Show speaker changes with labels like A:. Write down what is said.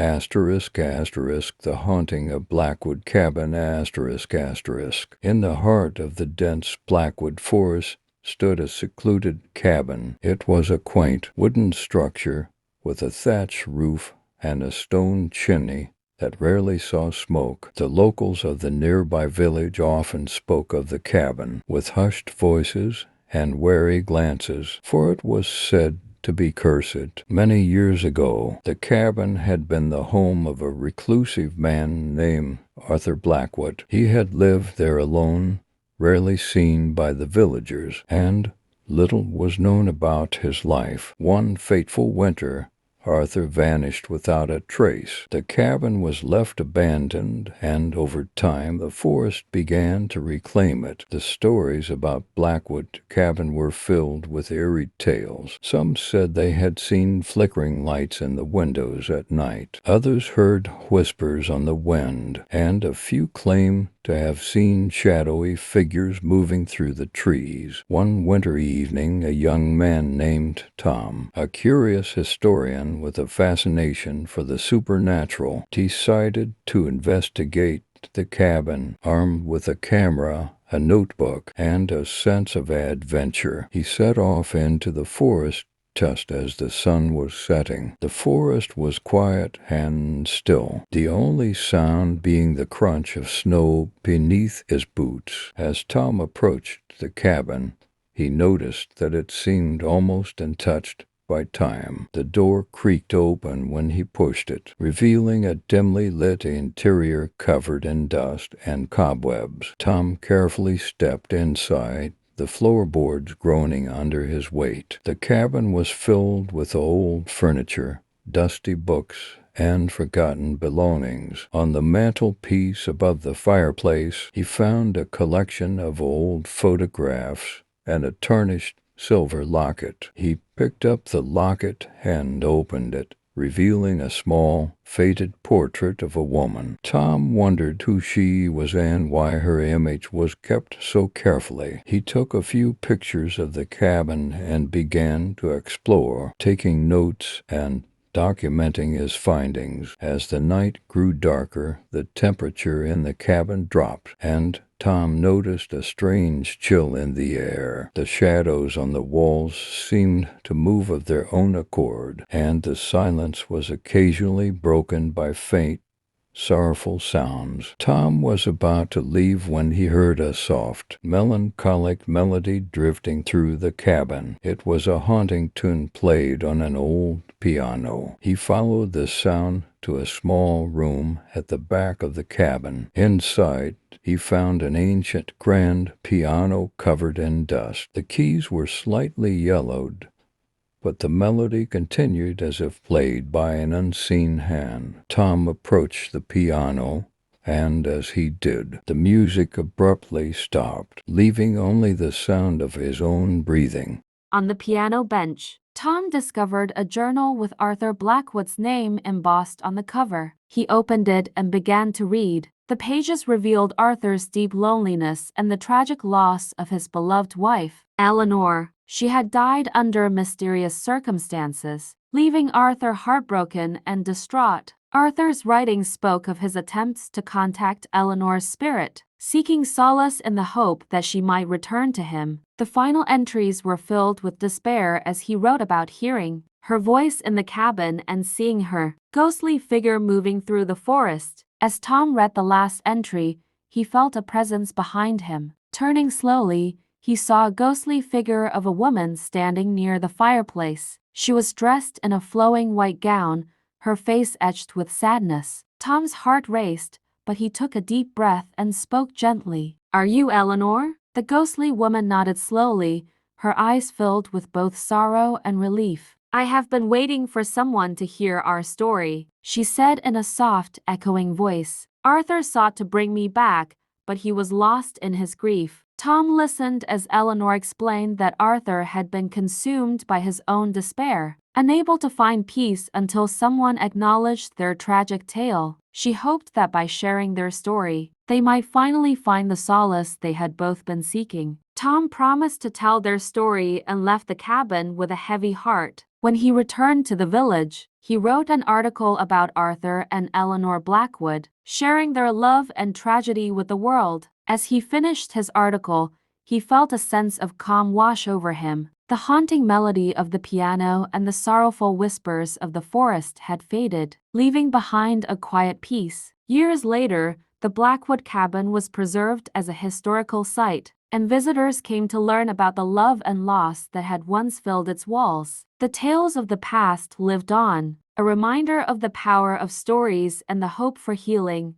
A: Asterisk, asterisk, the haunting of Blackwood cabin, asterisk, asterisk. In the heart of the dense Blackwood forest stood a secluded cabin. It was a quaint wooden structure with a thatched roof and a stone chimney that rarely saw smoke. The locals of the nearby village often spoke of the cabin with hushed voices and wary glances, for it was said to be cursed. Many years ago, the cabin had been the home of a reclusive man named Arthur Blackwood. He had lived there alone, rarely seen by the villagers, and little was known about his life. One fateful winter, Arthur vanished without a trace. The cabin was left abandoned, and over time the forest began to reclaim it. The stories about Blackwood cabin were filled with eerie tales. Some said they had seen flickering lights in the windows at night. Others heard whispers on the wind, and a few claimed to have seen shadowy figures moving through the trees. One winter evening, a young man named Tom, a curious historian with a fascination for the supernatural, decided to investigate the cabin. Armed with a camera, a notebook, and a sense of adventure, he set off into the forest just as the sun was setting. The forest was quiet and still, the only sound being the crunch of snow beneath his boots. As Tom approached the cabin, he noticed that it seemed almost untouched by time. The door creaked open when he pushed it, revealing a dimly lit interior covered in dust and cobwebs. Tom carefully stepped inside, the floorboards groaning under his weight. The cabin was filled with old furniture, dusty books, and forgotten belongings. On the mantelpiece above the fireplace, he found a collection of old photographs and a tarnished silver locket. He picked up the locket and opened it, revealing a small, faded portrait of a woman. Tom wondered who she was and why her image was kept so carefully. He took a few pictures of the cabin and began to explore, taking notes and documenting his findings. As the night grew darker, the temperature in the cabin dropped, and Tom noticed a strange chill in the air. The shadows on the walls seemed to move of their own accord, and the silence was occasionally broken by faint, sorrowful sounds. Tom was about to leave when he heard a soft, melancholic melody drifting through the cabin. It was a haunting tune played on an old piano. He followed the sound to a small room at the back of the cabin. Inside, he found an ancient grand piano covered in dust. The keys were slightly yellowed, but the melody continued as if played by an unseen hand. Tom approached the piano, and as he did, the music abruptly stopped, leaving only the sound of his own breathing.
B: On the piano bench, Tom discovered a journal with Arthur Blackwood's name embossed on the cover. He opened it and began to read. The pages revealed Arthur's deep loneliness and the tragic loss of his beloved wife, Eleanor. She had died under mysterious circumstances, leaving Arthur heartbroken and distraught. Arthur's writing spoke of his attempts to contact Eleanor's spirit, seeking solace in the hope that she might return to him. The final entries were filled with despair as he wrote about hearing her voice in the cabin and seeing her ghostly figure moving through the forest. As Tom read the last entry, he felt a presence behind him. Turning slowly, he saw a ghostly figure of a woman standing near the fireplace. She was dressed in a flowing white gown, her face etched with sadness. Tom's heart raced, but he took a deep breath and spoke gently. "Are you Eleanor?" The ghostly woman nodded slowly, her eyes filled with both sorrow and relief. "I have been waiting for someone to hear our story," she said in a soft, echoing voice. "Arthur sought to bring me back, but he was lost in his grief." Tom listened as Eleanor explained that Arthur had been consumed by his own despair, unable to find peace until someone acknowledged their tragic tale. She hoped that by sharing their story, they might finally find the solace they had both been seeking. Tom promised to tell their story and left the cabin with a heavy heart. When he returned to the village, he wrote an article about Arthur and Eleanor Blackwood, sharing their love and tragedy with the world. As he finished his article, he felt a sense of calm wash over him. The haunting melody of the piano and the sorrowful whispers of the forest had faded, leaving behind a quiet peace. Years later, the Blackwood cabin was preserved as a historical site, and visitors came to learn about the love and loss that had once filled its walls. The tales of the past lived on, a reminder of the power of stories and the hope for healing.